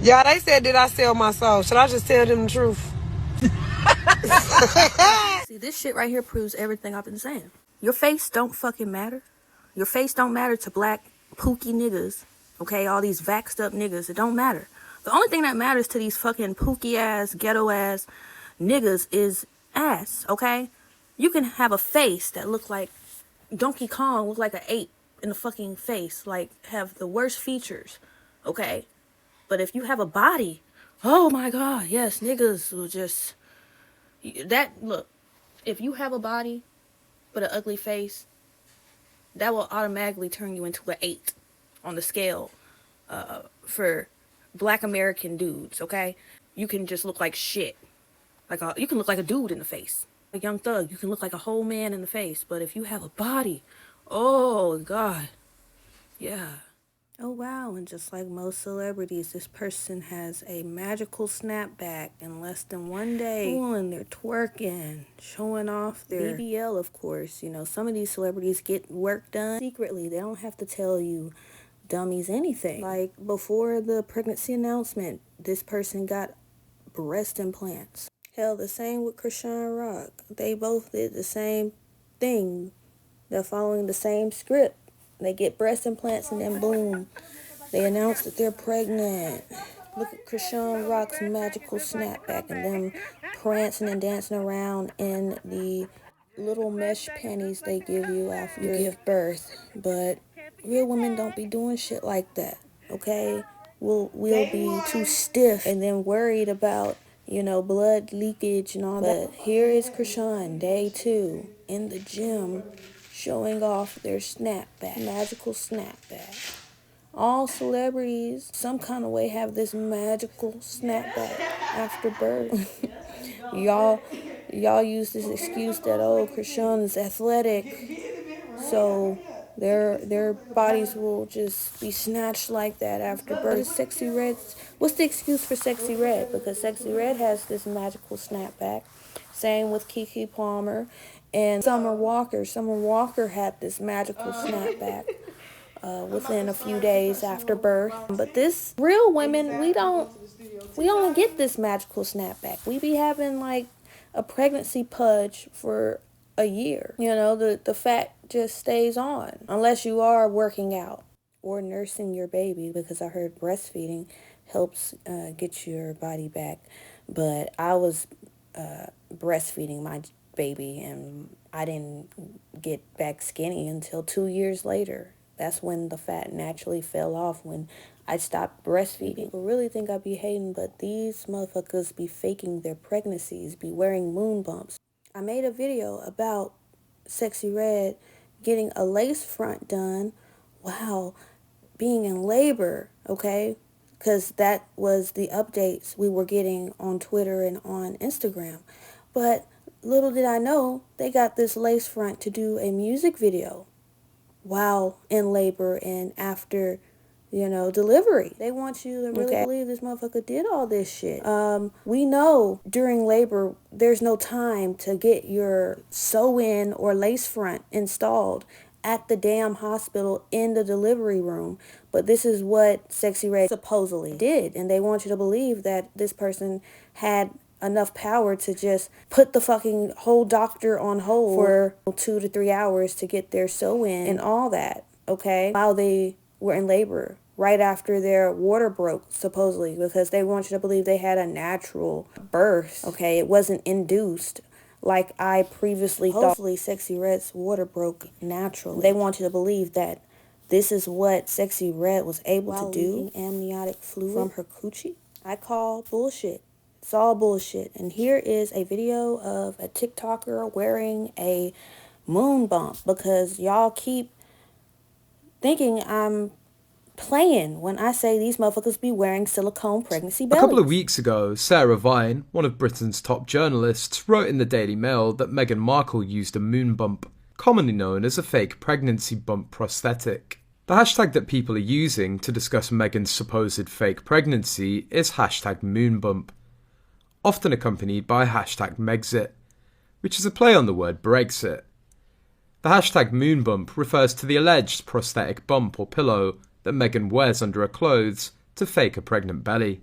Yeah, they said, did I sell my soul? Should I just tell them the truth? See, this shit right here proves everything I've been saying. Your face don't fucking matter. Your face don't matter to black pookie niggas. Okay, all these vaxxed up niggas, it don't matter. The only thing that matters to these fucking pookie ass, ghetto ass niggas is ass, okay? You can have a face that look like Donkey Kong, look like an ape in the fucking face, like have the worst features, okay? But if you have a body, oh my god, yes, niggas will just, look, if you have a body but an ugly face, that will automatically turn you into an 8 on the scale for black American dudes, okay? You can just look like shit. You can look like a dude in the face. A Young Thug, you can look like a whole man in the face. But if you have a body, oh God, yeah. Oh wow, and just like most celebrities, this person has a magical snapback in less than 1 day. Ooh, and they're twerking, showing off their BBL, of course. You know, some of these celebrities get work done secretly. They don't have to tell you dummies anything. Like before the pregnancy announcement, this person got breast implants. Hell, the same with Krishan Rock. They both did the same thing. They're following the same script. They get breast implants and then boom, they announce that they're pregnant. Look at Krishan Rock's magical snapback and them prancing and dancing around in the little mesh panties they give you after you give birth. But real women don't be doing shit like that, okay? We'll be too stiff and then worried about, you know, blood leakage and all that. But here is Krishan, day 2, in the gym, showing off their snapback, magical snapback. All celebrities, some kind of way, have this magical snapback after birth. y'all use this excuse that, oh, Krishan is athletic, so their bodies will just be snatched like that after birth. Sexyyred, what's the excuse for Sexyyred? Because Sexyyred has this magical snapback. Same with Keke Palmer and Summer Walker. Summer Walker had this magical snapback within a few days after birth. But this real women, we only get this magical snapback. We be having like a pregnancy pudge for a year. You know, the fat just stays on unless you are working out or nursing your baby, because I heard breastfeeding helps get your body back. But I was breastfeeding my baby and I didn't get back skinny until 2 years later. That's when the fat naturally fell off, when I stopped breastfeeding. People really think I be hating, but these motherfuckers be faking their pregnancies, be wearing moon bumps. I made a video about Sexyyred getting a lace front done while being in labor, okay? Because that was the updates we were getting on Twitter and on Instagram. But little did I know, they got this lace front to do a music video while in labor and after, you know, delivery. They want you to really believe this motherfucker did all this shit. We know during labor, there's no time to get your sew-in or lace front installed at the damn hospital in the delivery room. But this is what Sexyyred supposedly did. And they want you to believe that this person had enough power to just put the fucking whole doctor on hold for 2 to 3 hours to get their sew-in and all that, okay? While they were in labor, right after their water broke, supposedly, because they want you to believe they had a natural birth, okay? It wasn't induced like I previously thought. Hopefully Sexyred's water broke naturally. They want you to believe that this is what Sexyyred was able to do, amniotic fluid from her coochie. I call bullshit. It's all bullshit. And here is a video of a TikToker wearing a moon bump, because y'all keep thinking I'm playing when I say these motherfuckers be wearing silicone pregnancy bellies. A couple of weeks ago, Sarah Vine, one of Britain's top journalists, wrote in the Daily Mail that Meghan Markle used a moon bump, commonly known as a fake pregnancy bump prosthetic. The hashtag that people are using to discuss Meghan's supposed fake pregnancy is hashtag moonbump, often accompanied by hashtag Megxit, which is a play on the word Brexit. The hashtag moonbump refers to the alleged prosthetic bump or pillow that Meghan wears under her clothes to fake a pregnant belly.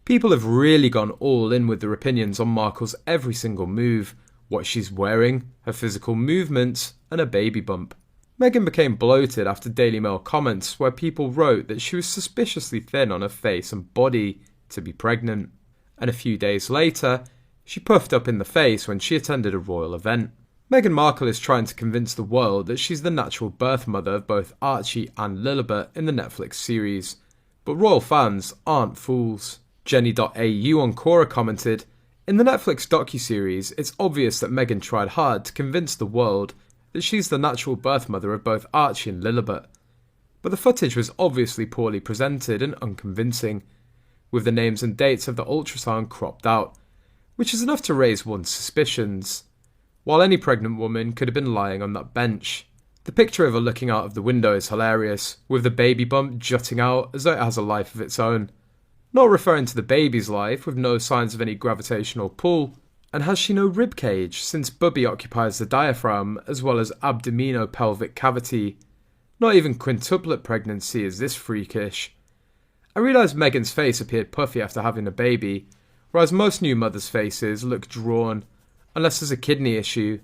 People have really gone all in with their opinions on Markle's every single move, what she's wearing, her physical movements, and her baby bump. Meghan became bloated after Daily Mail comments where people wrote that she was suspiciously thin on her face and body to be pregnant. And a few days later, she puffed up in the face when she attended a royal event. Meghan Markle is trying to convince the world that she's the natural birth mother of both Archie and Lilibet in the Netflix series. But royal fans aren't fools. Jenny.au on Quora commented, "In the Netflix docuseries, it's obvious that Meghan tried hard to convince the world that she's the natural birth mother of both Archie and Lilibet. But the footage was obviously poorly presented and unconvincing, with the names and dates of the ultrasound cropped out, which is enough to raise one's suspicions. While any pregnant woman could have been lying on that bench. The picture of her looking out of the window is hilarious, with the baby bump jutting out as though it has a life of its own. Not referring to the baby's life, with no signs of any gravitational pull. And has she no rib cage, since Bubby occupies the diaphragm as well as abdominopelvic cavity? Not even quintuplet pregnancy is this freakish. I realised Meghan's face appeared puffy after having a baby, whereas most new mothers' faces look drawn, unless there's a kidney issue.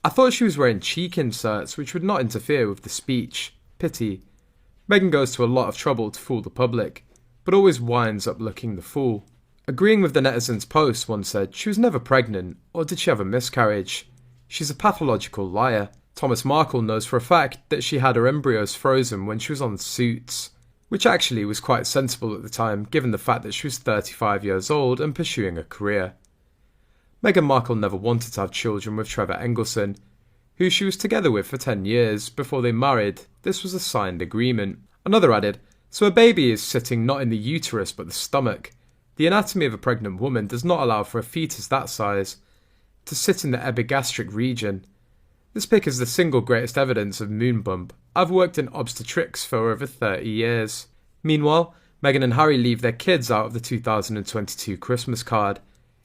I thought she was wearing cheek inserts, which would not interfere with the speech. Pity. Meghan goes to a lot of trouble to fool the public, but always winds up looking the fool. Agreeing with the netizens' post, one said, she was never pregnant, or did she have a miscarriage? She's a pathological liar. Thomas Markle knows for a fact that she had her embryos frozen when she was on Suits, which actually was quite sensible at the time, given the fact that she was 35 years old and pursuing a career. Meghan Markle never wanted to have children with Trevor Engelson, who she was together with for 10 years before they married. This was a signed agreement. Another added, "So a baby is sitting not in the uterus but the stomach. The anatomy of a pregnant woman does not allow for a fetus that size to sit in the epigastric region. This pic is the single greatest evidence of moon bump. I've worked in obstetrics for over 30 years. Meanwhile, Meghan and Harry leave their kids out of the 2022 Christmas card.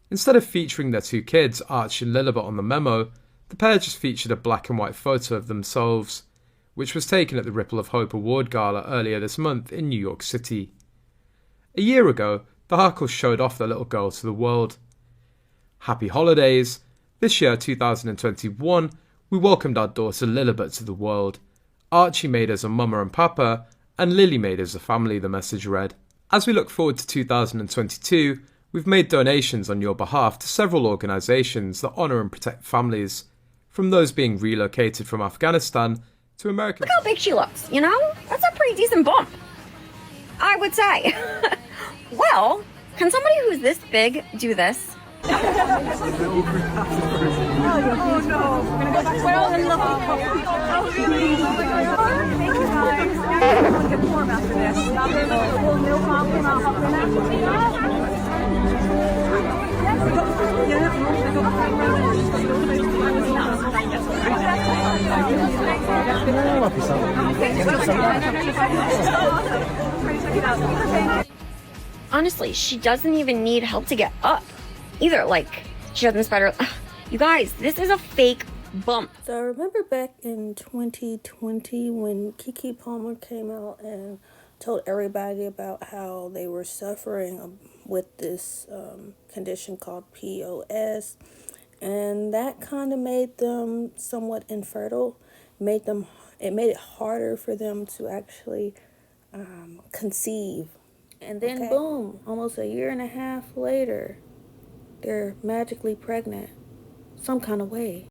Instead of featuring their two kids, Archie and Lilibet, on the memo, the pair just featured a black and white photo of themselves, which was taken at the Ripple of Hope Award Gala earlier this month in New York City. A year ago, the Harkles showed off their little girl to the world. Happy holidays! This year, 2021, we welcomed our daughter Lilibet to the world. Archie made us a mama and papa, and Lily made us a family, the message read. As we look forward to 2022, we've made donations on your behalf to several organisations that honour and protect families, from those being relocated from Afghanistan to American... Look how big she looks, you know? That's a pretty decent bump, I would say. Well, can somebody who's this big do this? Oh no. We're gonna go back to well and love you. Thank you guys. I'll get warm after this. We'll milk off and I'll hop in. Honestly, she doesn't even need help to get up either. Like, she doesn't spider. You guys, this is a fake bump. So I remember back in 2020 when Keke Palmer came out and told everybody about how they were suffering with this condition called POS, and that kind of made them somewhat infertile. It made it harder for them to actually conceive. And then boom, almost a year and a half later, they're magically pregnant some kind of way.